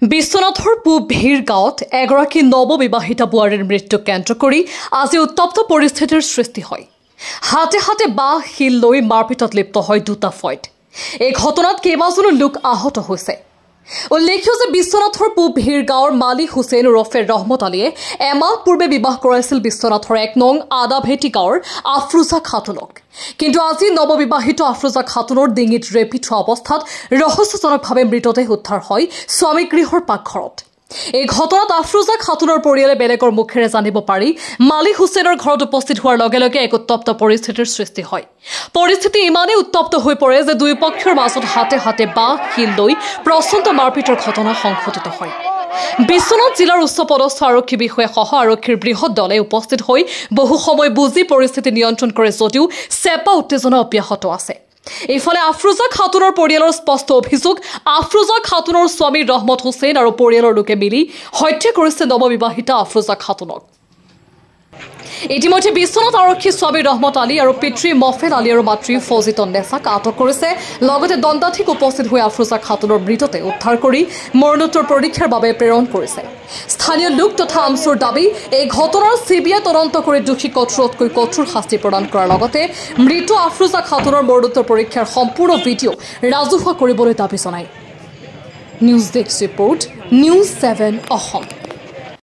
বিশ্বনাথৰ পূব ভিৰ গাঁৱত এগৰাকী নৱবিবাহিতা বোৱাৰীৰ মৃত্যুক কেন্দ্ৰ কৰি আজি উত্তপ্ত পৰিস্থিতিৰ সৃষ্টি হয়। হাতে হাতে বাঁহ শিল লৈ মাৰপিটত লিপ্ত হয় দুটা ফৈদ। এই ঘটনাত কেইবাজনো লোক আহত হৈছে। উল্লেখ্য যে বিশ্বনাথৰ পূব ভিৰ গাঁৱৰ মালিক হুছেইন ওৰফে ৰহমত আলীয়ে এমাহ পূৰ্বে বিবাহ কৰাইছিল বিশ্বনাথৰ ১ নং আদাভেটি গাঁৱৰ আফৰোজা খাতুনক। কিন্তু আজি নৱবিবাহিত আফৰোজা খাতুনৰ ডিঙিত ৰেপি থোৱা অৱস্থাত ৰহস্যজনকভাৱে মৃতদেহ উদ্ধাৰ হয় স্বামী গৃহৰ পাকঘৰত। এই ঘটনাত আফৰোজা খাতুনৰ পৰিয়ালে বেলেগৰ মুখেৰে জানিব পাৰি মালিক হুছেইনৰ ঘৰত উপস্থিত হোৱাৰ লগে লগে এক উত্তপ্ত পৰিস্থিতিৰ সৃষ্টি হয়। পৰিস্থিতি ইমানেই উত্তপ্ত হৈ পৰে যে দুই পক্ষৰ মাজত হাতে হাতে বাঁহ শিল লৈ প্ৰচণ্ড মাৰপিটৰ ঘটনা সংঘটিত হয়। বিশ্বনাথ জিলাৰ উচ্চপদস্থ আৰক্ষী বিষয়াসহ আৰক্ষীৰ বৃহৎ দলে উপস্থিত হৈ বহু সময় বুজি পৰিস্থিতি নিয়ন্ত্ৰণ কৰে যদিও চেপা উত্তেজনা অব্যাহত আছে। ইফালে আফৰোজা খাতুনৰ পৰিয়ালৰ স্পষ্ট অভিযোগ, আফৰোজা খাতুনৰ স্বামী ৰহমত হুছেইন আৰু পৰিয়ালৰ লোকে মিলি হত্যা কৰিছে নৱবিবাহিতা আফৰোজা খাতুনক। ইতিমধ্যে বিশ্বনাথ আৰক্ষী স্বামী ৰহমত আলী আৰু পিতৃ মফেল আলী আৰু মাতৃ ফজিতন নেছাক আটক কৰিছে। লগতে দণ্ডাধীশ উপস্থিত হৈ আফৰোজা খাতুনৰ মৃতদেহ উদ্ধাৰ কৰি মৰণোত্তৰ পৰীক্ষাৰ বাবে প্ৰেৰণ কৰিছে। স্থানীয় লোক তথা আমচুৰ দাবী, এই ঘটনাৰ চিবিআই তদন্ত কৰি দোষী কঠোৰতকৈ কঠোৰ শাস্তি প্ৰদান কৰাৰ লগতে মৃত আফৰোজা খাতুনৰ মৰণোত্তৰ পৰীক্ষাৰ সম্পূৰ্ণ ভিডিঅ' ৰাজহুৱা কৰিবলৈ দাবী জনায়। News desk report, news 7 Assam.